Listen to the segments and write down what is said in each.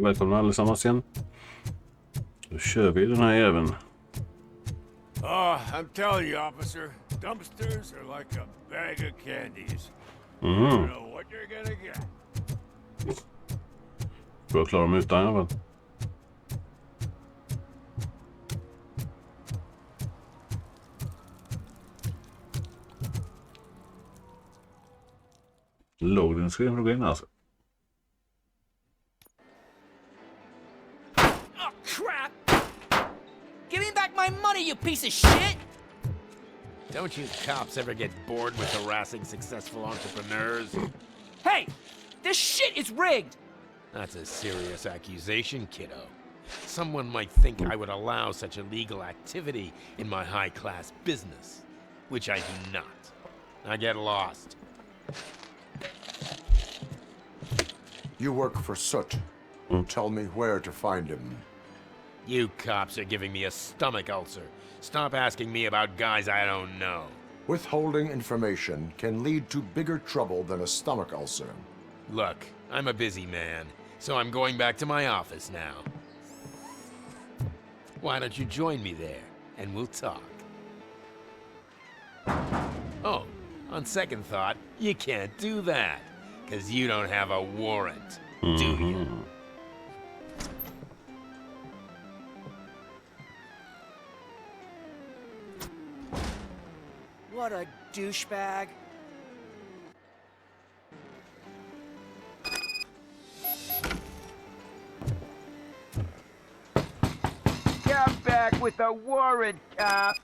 Välkomna allesammans igen. Då kör vi den här även. I'm telling you, officer, dumpsters are like a bag of candies. You don't know what you're gonna get. Får jag klara dem utan i alla fall. Loading screen för att gå in alltså. Oh, crap! Give me back my money, you piece of shit! Don't you cops ever get bored with harassing successful entrepreneurs? Hey! This shit is rigged! That's a serious accusation, kiddo. Someone might think I would allow such illegal activity in my high-class business, which I do not. I get lost. You work for Soot. Tell me where to find him. You cops are giving me a stomach ulcer. Stop asking me about guys I don't know. Withholding information can lead to bigger trouble than a stomach ulcer. Look, I'm a busy man, so I'm going back to my office now. Why don't you join me there, and we'll talk. Oh, on second thought, you can't do that, because you don't have a warrant, do you? What a douchebag. Come back with a warrant, cop.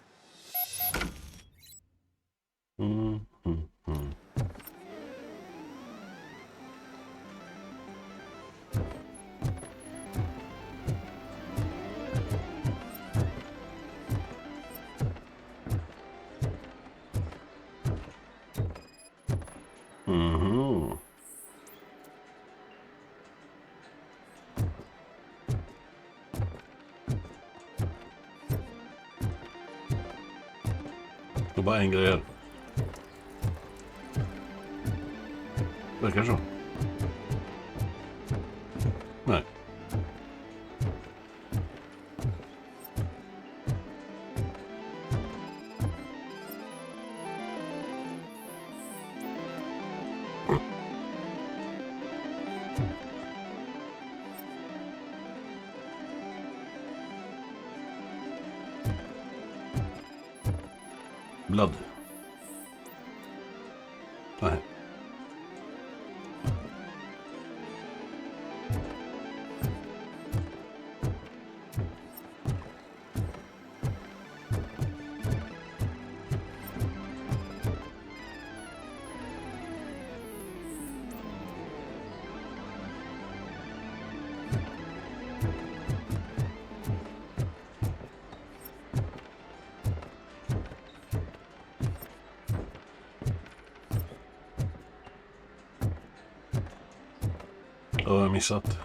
Det är bara en grej. Verkar så. Nej. Blood. Nej. Jag har missat.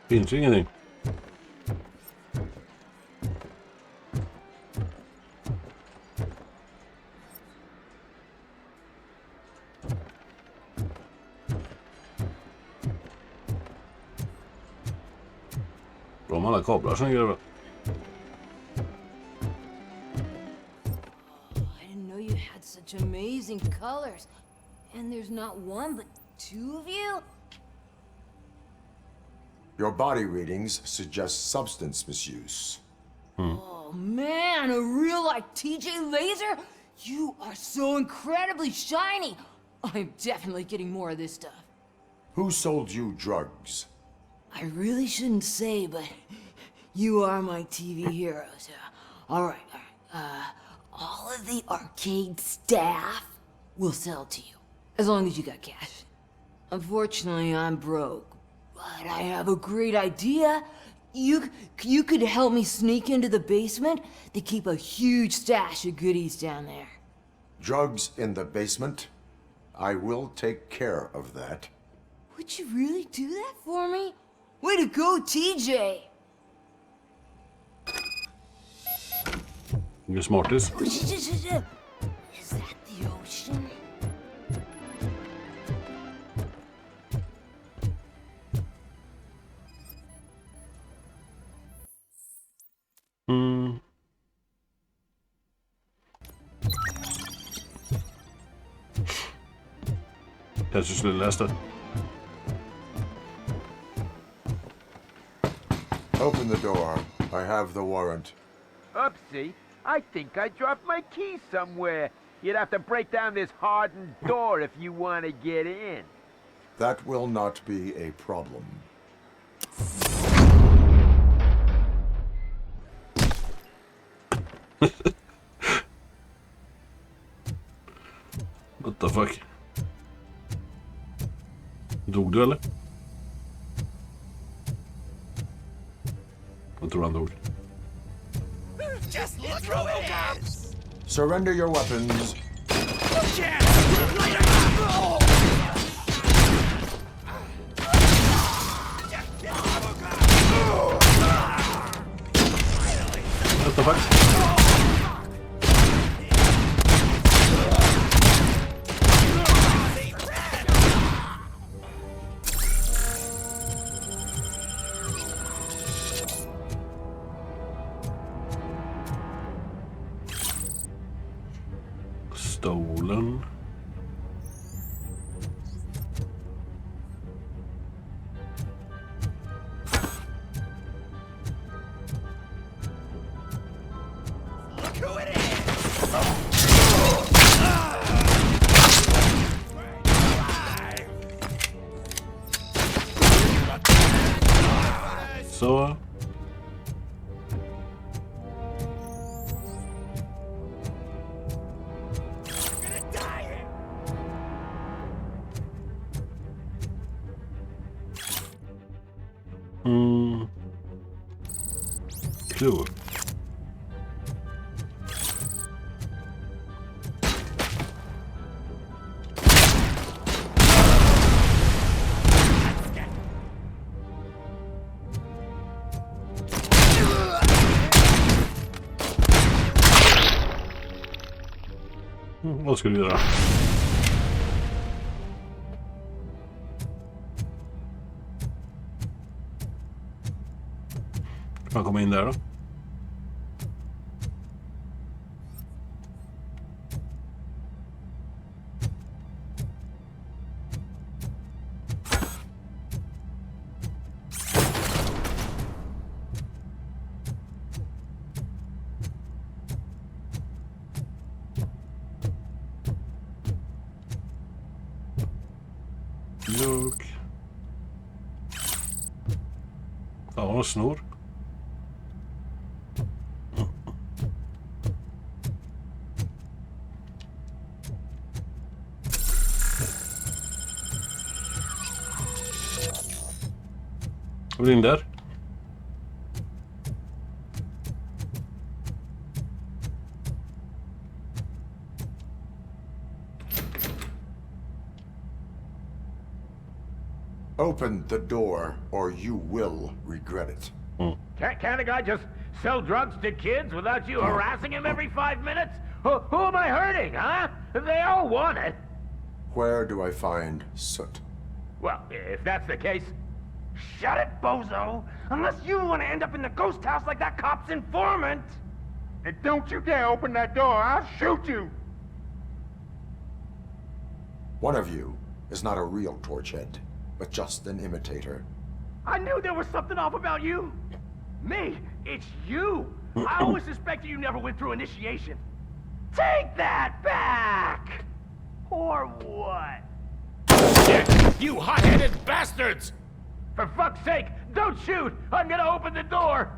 Finns ju ingenting. De alla kablar som gör det. I didn't know you had such amazing colors. And there's not one, but two of you? Your body readings suggest substance misuse. Oh man, a real like TJ Laser? You are so incredibly shiny! I'm definitely getting more of this stuff. Who sold you drugs? I really shouldn't say, but you are my TV heroes. Alright. All of the arcade staff will sell to you, as long as you got cash. Unfortunately, I'm broke, but I have a great idea. You could help me sneak into the basement. They keep a huge stash of goodies down there. Drugs in the basement? I will take care of that. Would you really do that for me? Way to go, TJ! You're smartest. Is that the ocean? Kanske skulle läsa det. Open the door. I have the warrant. Oopsie, I think I dropped my key somewhere. You'd have to break down this hardened door if you want to get in. That will not be a problem. What the fuck? Dog du eller? Jag tror han dog. Just look who it is! Surrender your weapons. What the fuck? Stolen. Look who it is! Så. Klur. Vad ska du göra? Kan man komma in där då? Look. Ja, snor. Vad är in där? Open the door, or you will regret it. Can't a guy just sell drugs to kids without you harassing him every 5 minutes? Who am I hurting, huh? They all want it. Where do I find Soot? Well, if that's the case, shut it, bozo! Unless you want to end up in the ghost house like that cop's informant! And don't you dare open that door, I'll shoot you! One of you is not a real torchhead, but just an imitator. I knew there was something off about you! Me? It's you! I always suspected you never went through initiation. Take that back! Or what? Shit! You hot-headed bastards! For fuck's sake, don't shoot! I'm gonna open the door!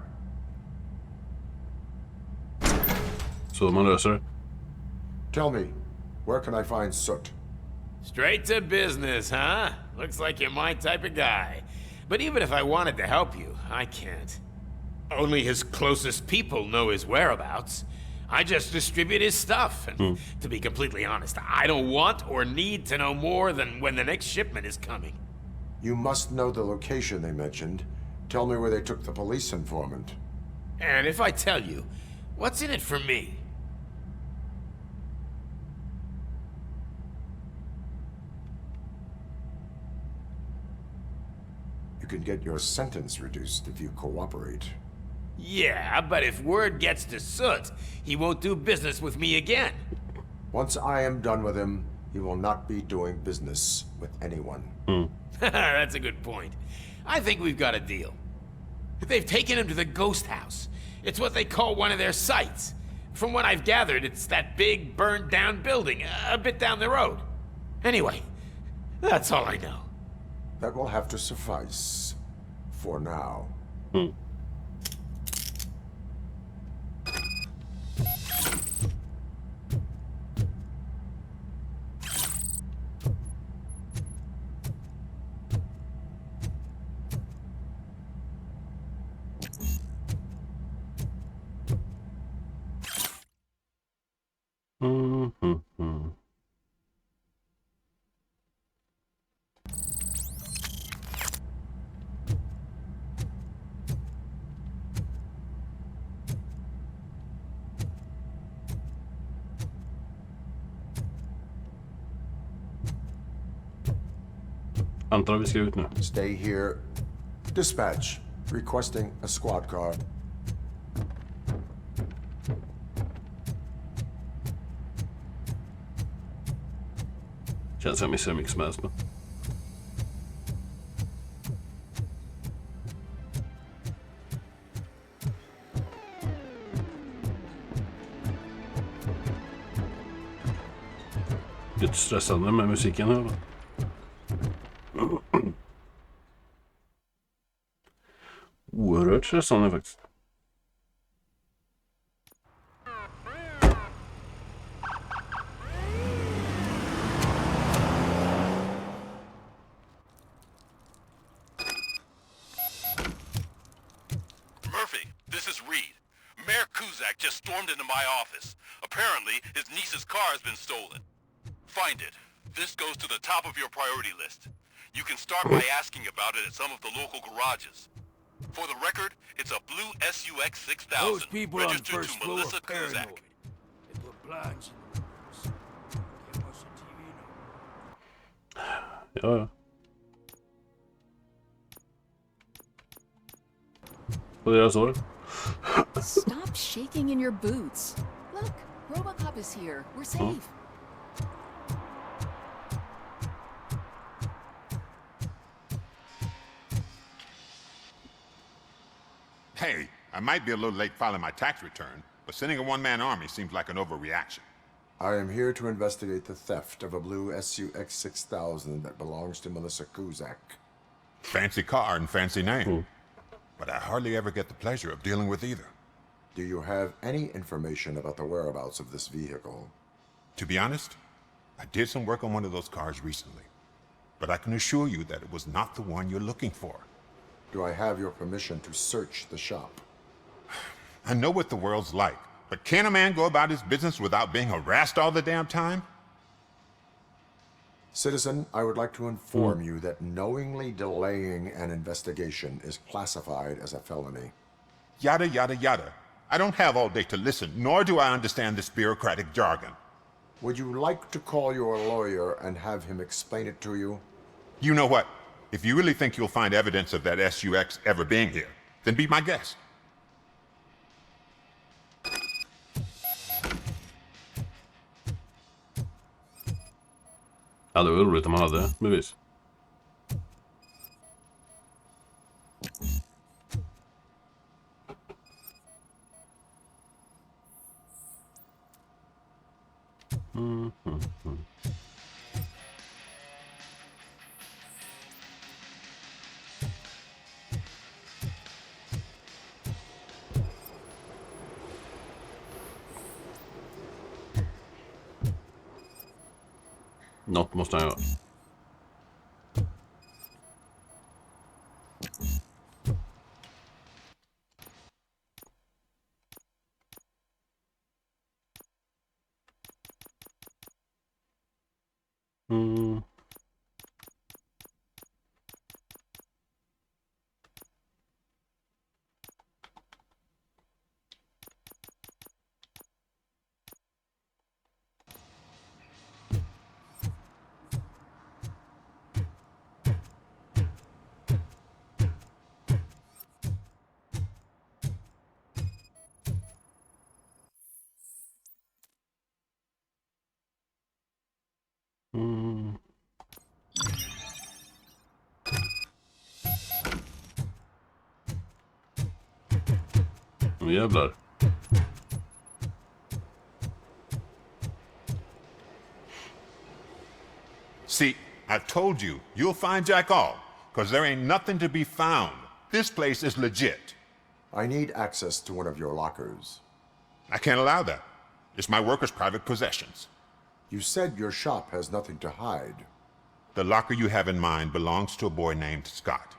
Så man löser det. Tell me, where can I find Soot? Straight to business, huh? Looks like you're my type of guy. But even if I wanted to help you, I can't. Only his closest people know his whereabouts. I just distribute his stuff, and to be completely honest, I don't want or need to know more than when the next shipment is coming. You must know the location they mentioned. Tell me where they took the police informant. And if I tell you, what's in it for me? You can get your sentence reduced if you cooperate. Yeah, but if word gets to Soot, he won't do business with me again. Once I am done with him, he will not be doing business with anyone. That's a good point. I think we've got a deal. They've taken him to the ghost house. It's what they call one of their sites. From what I've gathered, it's that big, burned-down building a bit down the road. Anyway, that's all I know. That will have to suffice. For now. Antar vi ska ut nu. Stay here. Dispatch. Requesting a squad car. Känns som jag missar hur mycket som helst. Men. Lite stressande med musiken här. Oerhört stressande faktiskt. Murphy, this is Reed. Mayor Kuzak just stormed into my office. Apparently, his niece's car has been stolen. Find it. This goes to the top of your priority list. You can start by asking about it at some of the local garages. For the record, it's a blue SUX 6000, Those people on the registered first to floor Melissa are paranoid. Kuzak. They put blinds in the windows. Can't watch the TV no more. Ja. Vad är det jag sa? Stop shaking in your boots. Look, Robocop is here. We're safe. Hey, I might be a little late filing my tax return, but sending a one-man army seems like an overreaction. I am here to investigate the theft of a blue SUX 6000 that belongs to Melissa Kuzak. Fancy car and fancy name. But I hardly ever get the pleasure of dealing with either. Do you have any information about the whereabouts of this vehicle? To be honest, I did some work on one of those cars recently. But I can assure you that it was not the one you're looking for. Do I have your permission to search the shop? I know what the world's like, but can a man go about his business without being harassed all the damn time? Citizen, I would like to inform you that knowingly delaying an investigation is classified as a felony. Yada, yada, yada. I don't have all day to listen, nor do I understand this bureaucratic jargon. Would you like to call your lawyer and have him explain it to you? You know what? If you really think you'll find evidence of that SUX ever being here, then be my guest. Ja, det var roligt om man hade bevis. Något måste han göra. Nu jävlar. See, I told you, you'll find Jack all, because there ain't nothing to be found. This place is legit. I need access to one of your lockers. I can't allow that. It's my workers' private possessions. You said your shop has nothing to hide. The locker you have in mind belongs to a boy named Scott.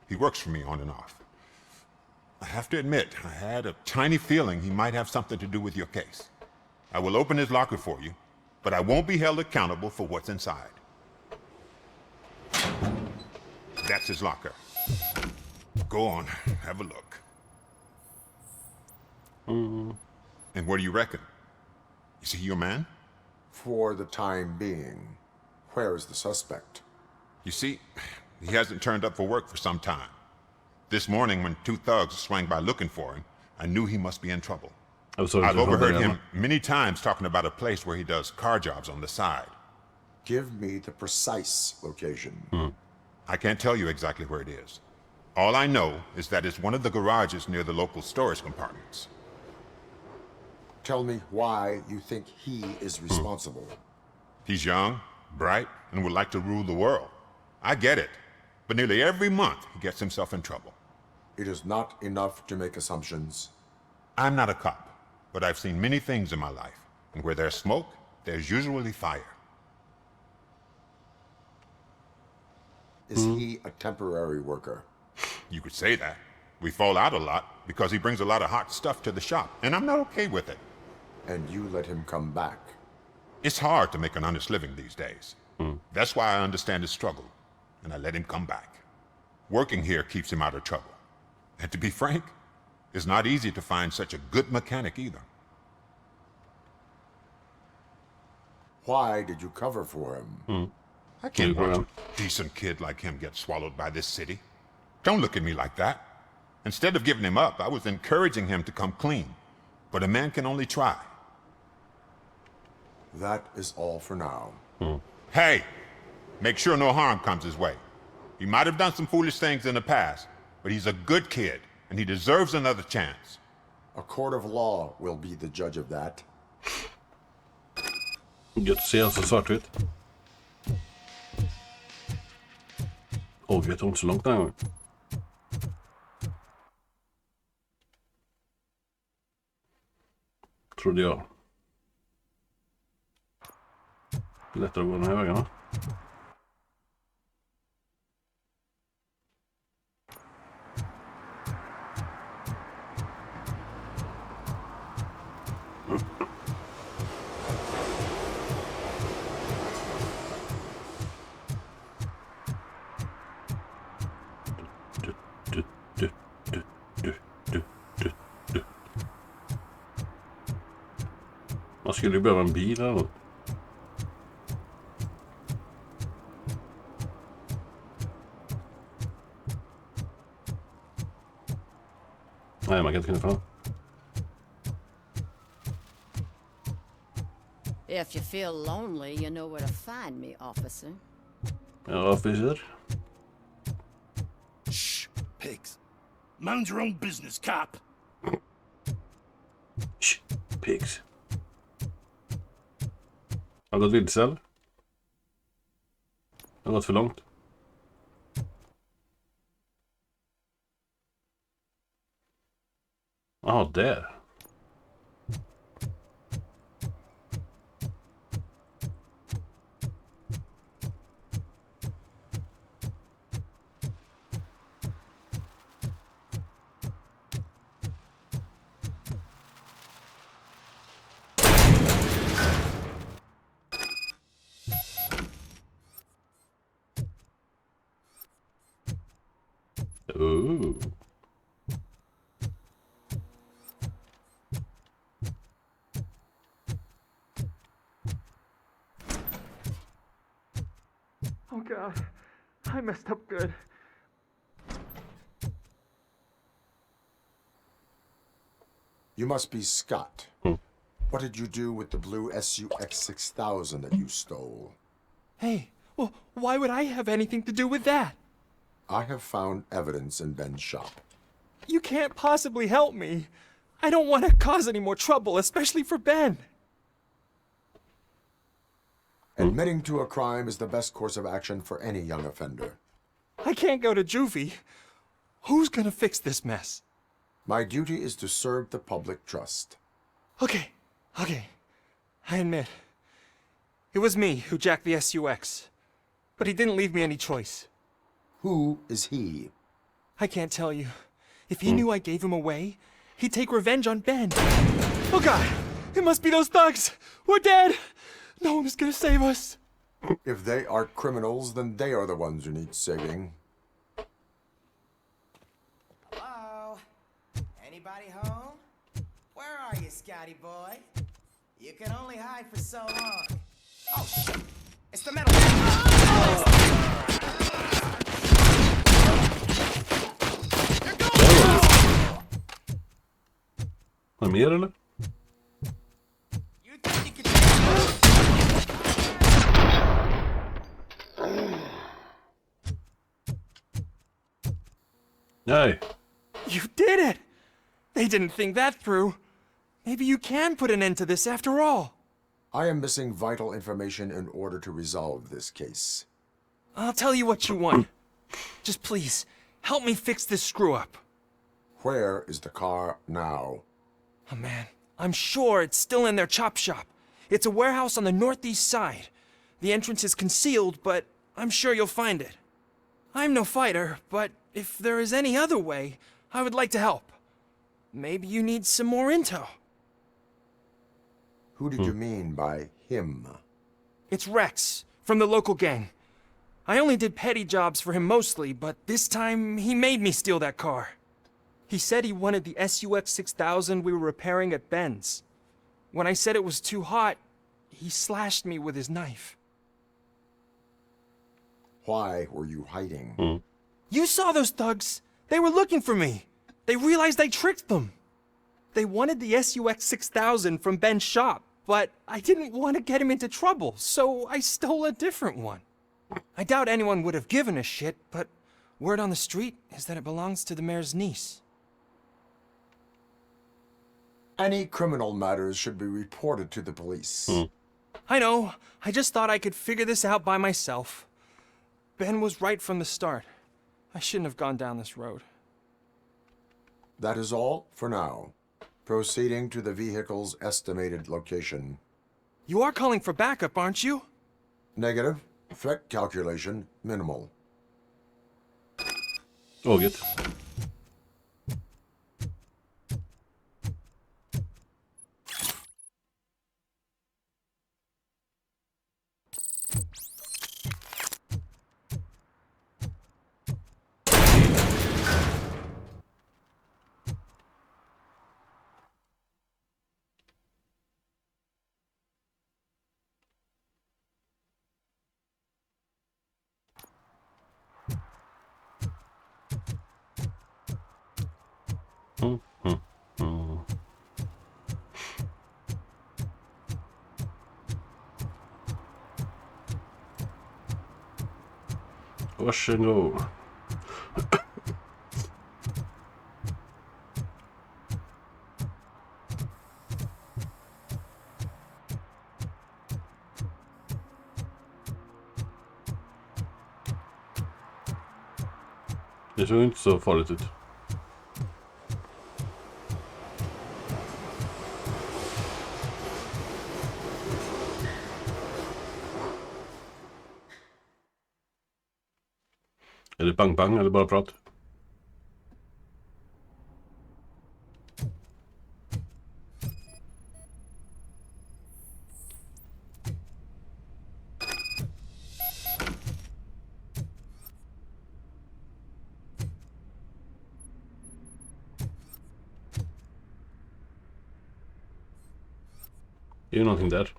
He works for me on and off. I have to admit, I had a tiny feeling he might have something to do with your case. I will open his locker for you, but I won't be held accountable for what's inside. That's his locker. Go on, have a look. And what do you reckon? Is he your man? For the time being. Where is the suspect? You see, he hasn't turned up for work for some time. This morning, when two thugs swang by looking for him, I knew he must be in trouble. I've overheard him many times talking about a place where he does car jobs on the side. Give me the precise location. I can't tell you exactly where it is. All I know is that it's one of the garages near the local storage compartments. Tell me why you think he is responsible. He's young, bright, and would like to rule the world. I get it. But nearly every month, he gets himself in trouble. It is not enough to make assumptions. I'm not a cop, but I've seen many things in my life. And where there's smoke, there's usually fire. Is he a temporary worker? You could say that. We fall out a lot because he brings a lot of hot stuff to the shop, and I'm not okay with it. And you let him come back? It's hard to make an honest living these days. That's why I understand his struggle, and I let him come back. Working here keeps him out of trouble. And to be frank, it's not easy to find such a good mechanic either. Why did you cover for him? I can't watch a decent kid like him get swallowed by this city. Don't look at me like that. Instead of giving him up, I was encouraging him to come clean. But a man can only try. That is all for now. Hey, make sure no harm comes his way. He might have done some foolish things in the past, but he's a good kid, and he deserves another chance. A court of law will be the judge of that. Gött att se alltså svartvitt. Jag tror inte så långt den här gången. Trodde jag. Lättare att gå den här vägen, va? Man skulle ju behöva en bil eller något. Nej, man kan inte kunna få. If you feel lonely, you know where to find me, officer. Ja, officer. Shh, pigs. Mind your own business, cop. Shh, pigs. Har gått vilse eller? Har gått för långt. Jaha, där. Ooh. Oh God, I messed up good. You must be Scott. What did you do with the blue SUX 6000 that you stole? Hey, well, why would I have anything to do with that? I have found evidence in Ben's shop. You can't possibly help me. I don't want to cause any more trouble, especially for Ben. Admitting to a crime is the best course of action for any young offender. I can't go to juvie. Who's gonna fix this mess? My duty is to serve the public trust. Okay. I admit. It was me who jacked the SUX. But he didn't leave me any choice. Who is he? I can't tell you. If he knew I gave him away, he'd take revenge on Ben. Oh God! It must be those thugs! We're dead! No one is gonna save us. If they are criminals, then they are the ones who need saving. Hello? Anybody home? Where are you, Scotty boy? You can only hide for so long. Oh, shit! It's the metal. Har mer eller? You think you can... Nej. You did it! They didn't think that through. Maybe you can put an end to this after all. I am missing vital information in order to resolve this case. I'll tell you what you want. Just please, help me fix this screw-up. Where is the car now? Oh man, I'm sure it's still in their chop shop. It's a warehouse on the northeast side. The entrance is concealed, but I'm sure you'll find it. I'm no fighter, but if there is any other way, I would like to help. Maybe you need some more intel. Who did you mean by him? It's Rex, from the local gang. I only did petty jobs for him mostly, but this time he made me steal that car. He said he wanted the SUX 6000 we were repairing at Ben's. When I said it was too hot, he slashed me with his knife. Why were you hiding? You saw those thugs. They were looking for me. They realized I tricked them. They wanted the SUX 6000 from Ben's shop, but I didn't want to get him into trouble, so I stole a different one. I doubt anyone would have given a shit, but word on the street is that it belongs to the mayor's niece. Any criminal matters should be reported to the police. I know. I just thought I could figure this out by myself. Ben was right from the start. I shouldn't have gone down this road. That is all for now. Proceeding to the vehicle's estimated location. You are calling for backup, aren't you? Negative. Threat calculation minimal. Tåget. Varsågod. Det såg inte så farligt ut. Är det bang-bang eller bara prat? Det är ju någonting där.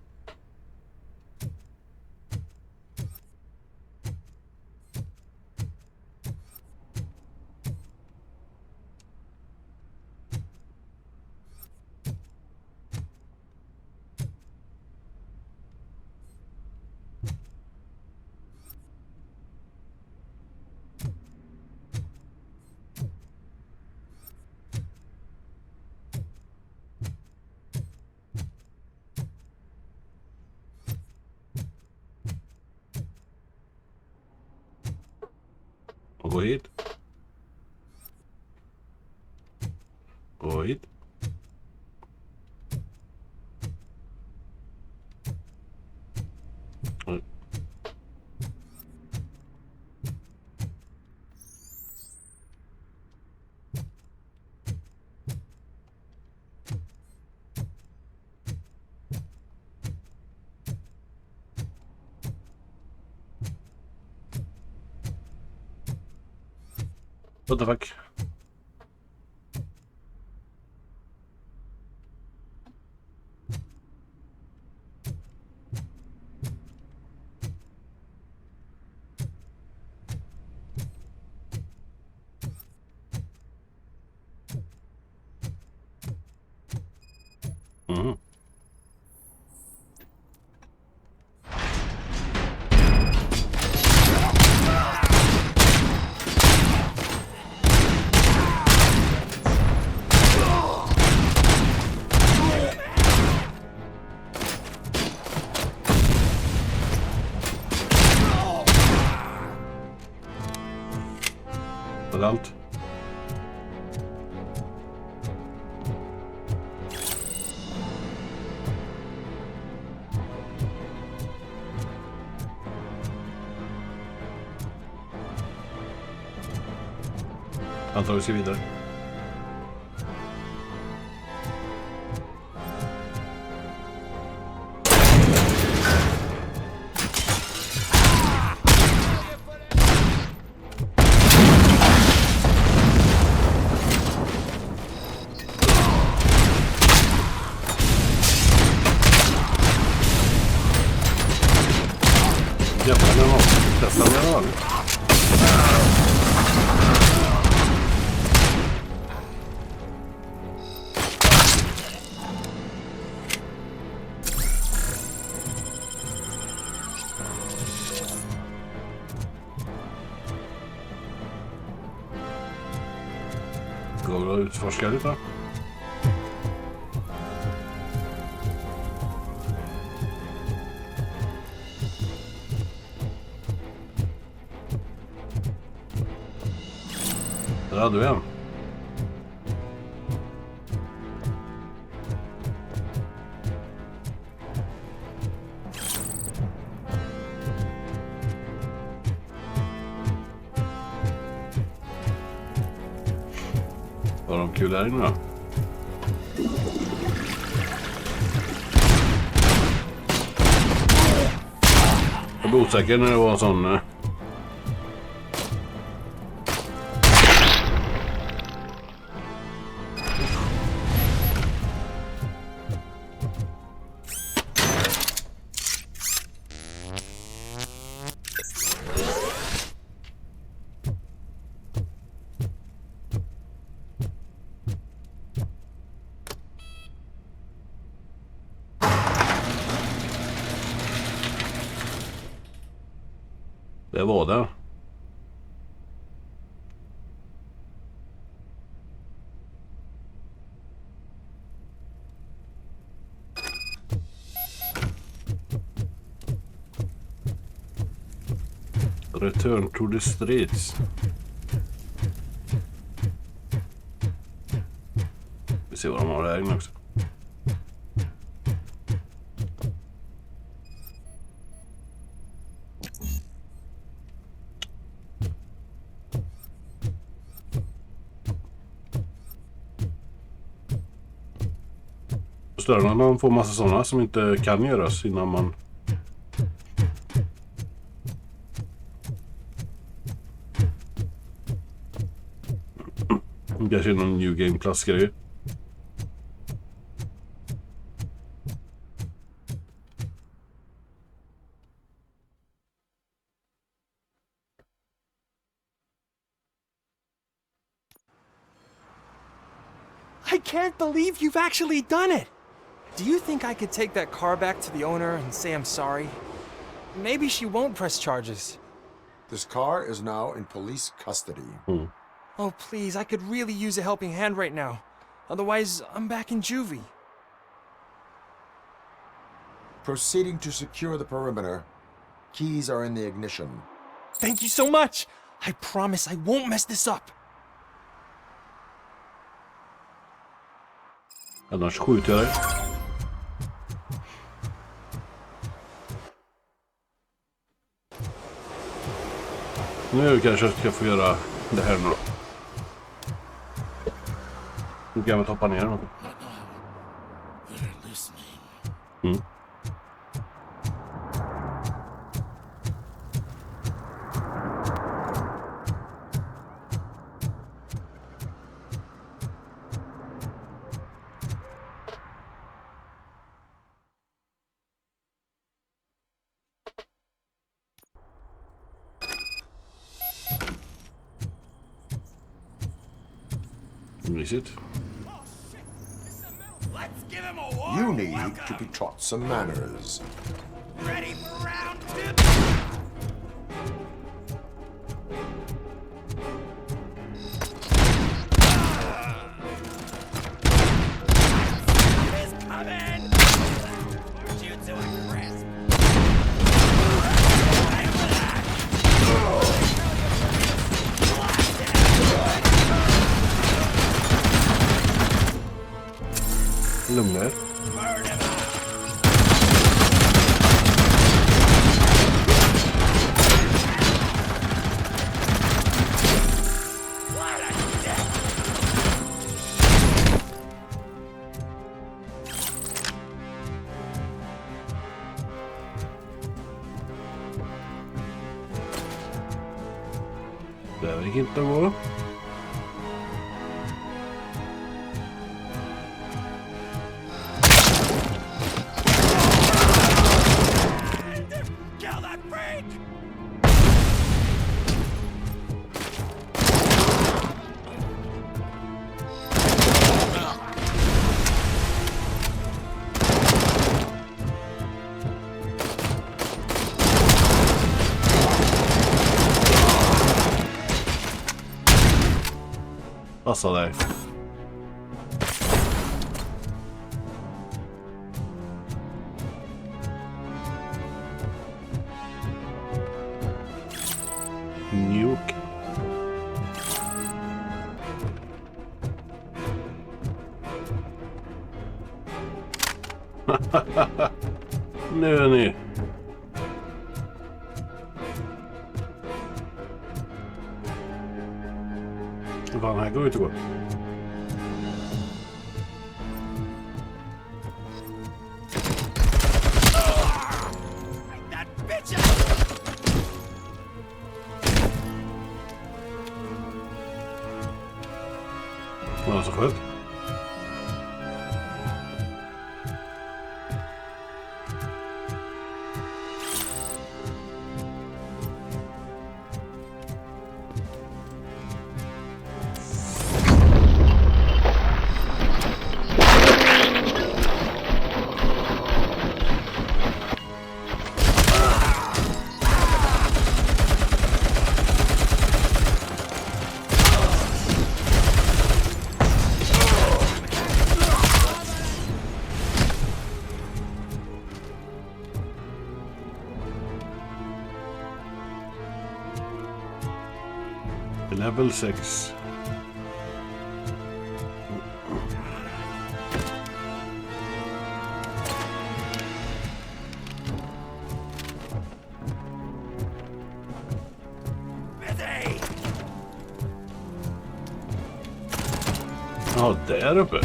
Och gå hit. Gå hit. What the fuck? Mhm. Var det allt? Antar vi ska vidare. Jävlar, men vad testar vi då? Går vi och utforskar lite? Där hade vi en. Var de kul här inne då? Jag blev osäker när det var en sån... Det var det. Return to the streets. Vi ser vad de har där inne också. Störande man får massa sådana som inte kan göras innan man... Kanske någon New Game Plus-grej. I can't believe you've actually done it! Do you think I could take that car back to the owner and say I'm sorry? Maybe she won't press charges. This car is now in police custody. Oh, please, I could really use a helping hand right now. Otherwise, I'm back in juvie. Proceeding to secure the perimeter. Keys are in the ignition. Thank you so much! I promise I won't mess this up. Annars skjuter jag dig. Nu kanske jag ska få göra det här nu då. Nu kan jag hoppa ner då. Mysigt. You need to be taught some manners. Ready for round 2? Is coming! Aren't you too impressed? Lämna. Där gick inte att gå. Passa dig. Nuke. Nu är ni. Fan, här går det inte gå. Vad är det så skönt? Level 6. Jaha, där uppe.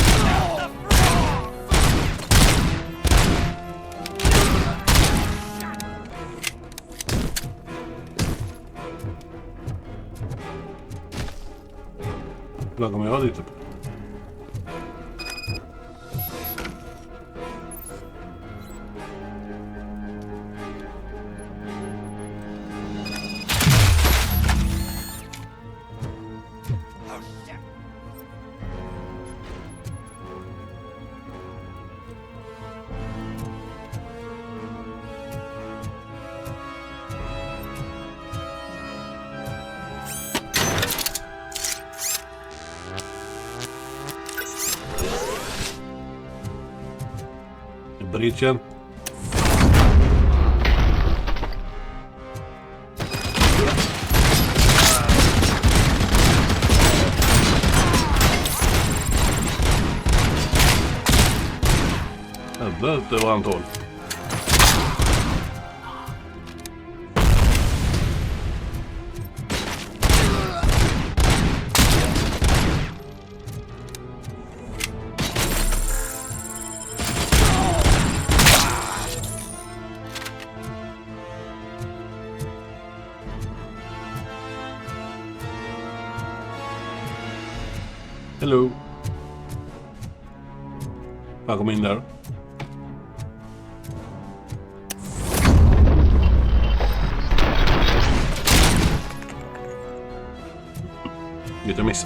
Vad kommer jag dit uppe? Bridgen. Helvete vad han tål. Hello. Jag kom in där. Lite miss.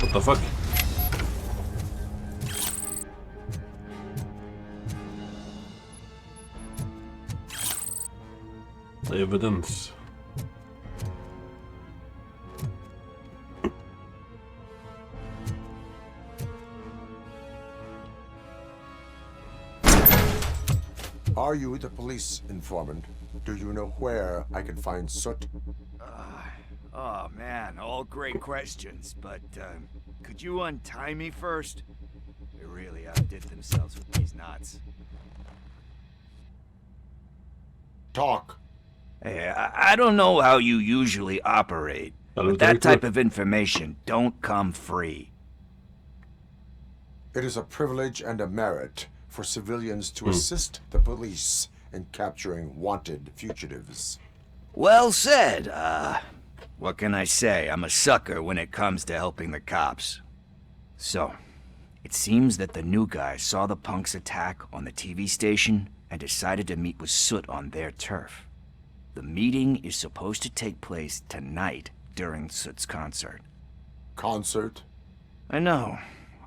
What the fuck? Evidence. Are you the police informant? Do you know where I can find Soot? Oh man, all great questions, but could you untie me first? They really outdid themselves with these knots. Talk. Hey, I don't know how you usually operate, but that type of information don't come free. It is a privilege and a merit for civilians to assist the police in capturing wanted fugitives. Well said. What can I say? I'm a sucker when it comes to helping the cops. So, it seems that the new guy saw the punks' attack on the TV station and decided to meet with Soot on their turf. The meeting is supposed to take place tonight during Soot's concert. Concert? I know.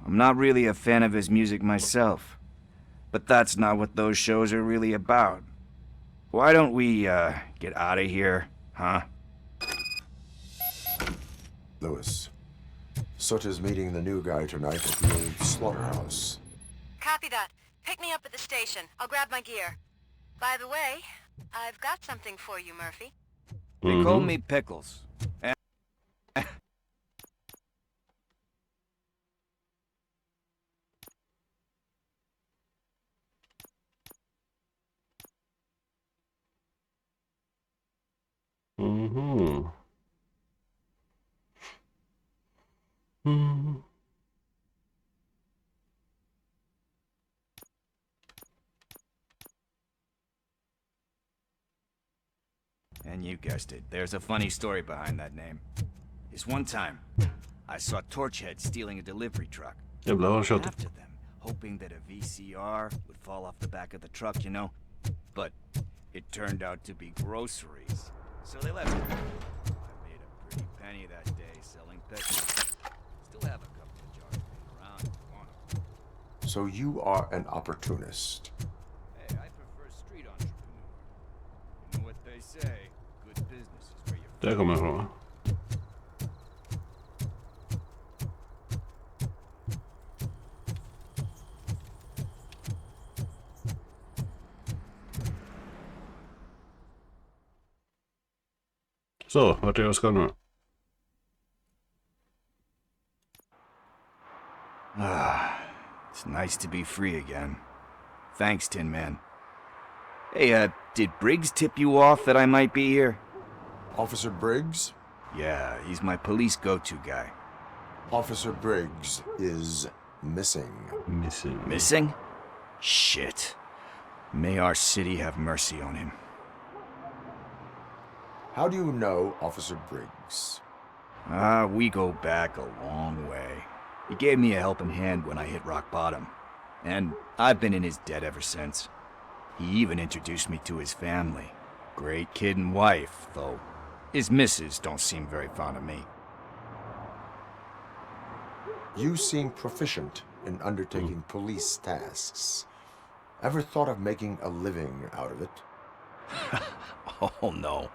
I'm not really a fan of his music myself. But that's not what those shows are really about. Why don't we, get out of here, huh? Lewis, Soot is meeting the new guy tonight at the old slaughterhouse. Copy that. Pick me up at the station. I'll grab my gear. By the way, I've got something for you, Murphy. They call me Pickles. And you guessed it, there's a funny story behind that name. This one time, I saw Torchhead stealing a delivery truck. I went after them, hoping that a VCR would fall off the back of the truck, you know? But it turned out to be groceries. So they left me. I made a pretty penny that day selling pickles. Still have a couple of jars laying around if you want them. So you are an opportunist. Hey, I prefer street entrepreneur. You know what they say, good business is where you Där kommer jag ifrån. Så, vart är jag ska nu? It's nice to be free again. Thanks, Tin Man. Hey, did Briggs tip you off that I might be here? Officer Briggs? Yeah, he's my police go-to guy. Officer Briggs is missing. Missing? Shit. May our city have mercy on him. How do you know Officer Briggs? We go back a long way. He gave me a helping hand when I hit rock bottom. And I've been in his debt ever since. He even introduced me to his family. Great kid and wife, though his missus don't seem very fond of me. You seem proficient in undertaking police tasks. Ever thought of making a living out of it? Oh, no.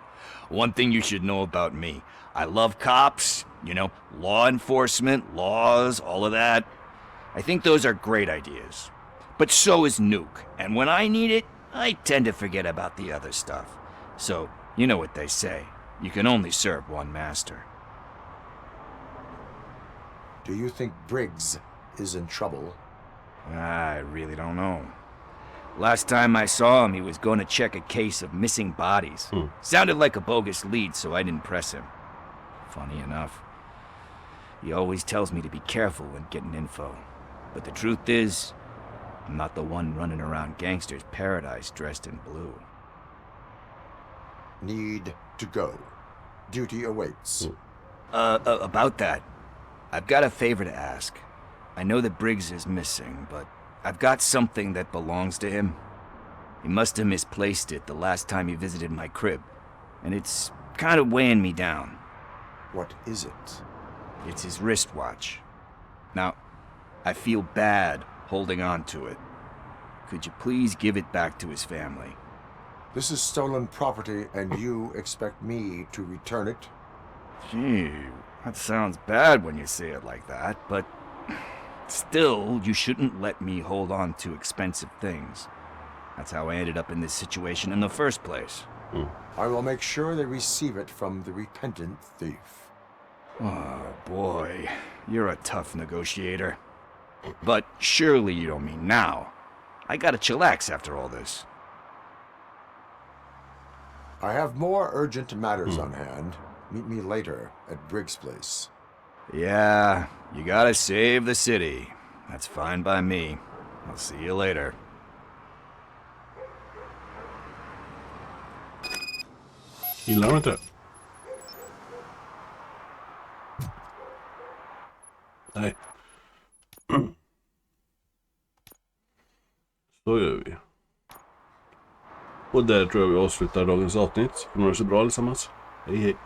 One thing you should know about me. I love cops, you know, law enforcement, laws, all of that. I think those are great ideas. But so is Nuke, and when I need it, I tend to forget about the other stuff. So, you know what they say. You can only serve one master. Do you think Briggs is in trouble? I really don't know. Last time I saw him, he was going to check a case of missing bodies. Sounded like a bogus lead, so I didn't press him. Funny enough. He always tells me to be careful when getting info. But the truth is, I'm not the one running around gangsters' paradise dressed in blue. Need to go. Duty awaits. About that, I've got a favor to ask. I know that Briggs is missing, but I've got something that belongs to him. He must have misplaced it the last time he visited my crib, and it's kind of weighing me down. What is it? It's his wristwatch. Now, I feel bad holding on to it. Could you please give it back to his family? This is stolen property, and you expect me to return it? Gee, that sounds bad when you say it like that, but still, you shouldn't let me hold on to expensive things. That's how I ended up in this situation in the first place. I will make sure they receive it from the repentant thief. Oh, boy. You're a tough negotiator. But surely you don't mean now. I gotta chillax after all this. I have more urgent matters on hand. Meet me later at Briggs' place. Yeah, you gotta save the city. That's fine by me. I'll see you later. Gillar du inte? Nej. Så gör vi. Och där tror jag vi avslutar dagens avsnitt. Det var så bra allesammans. Hej hej.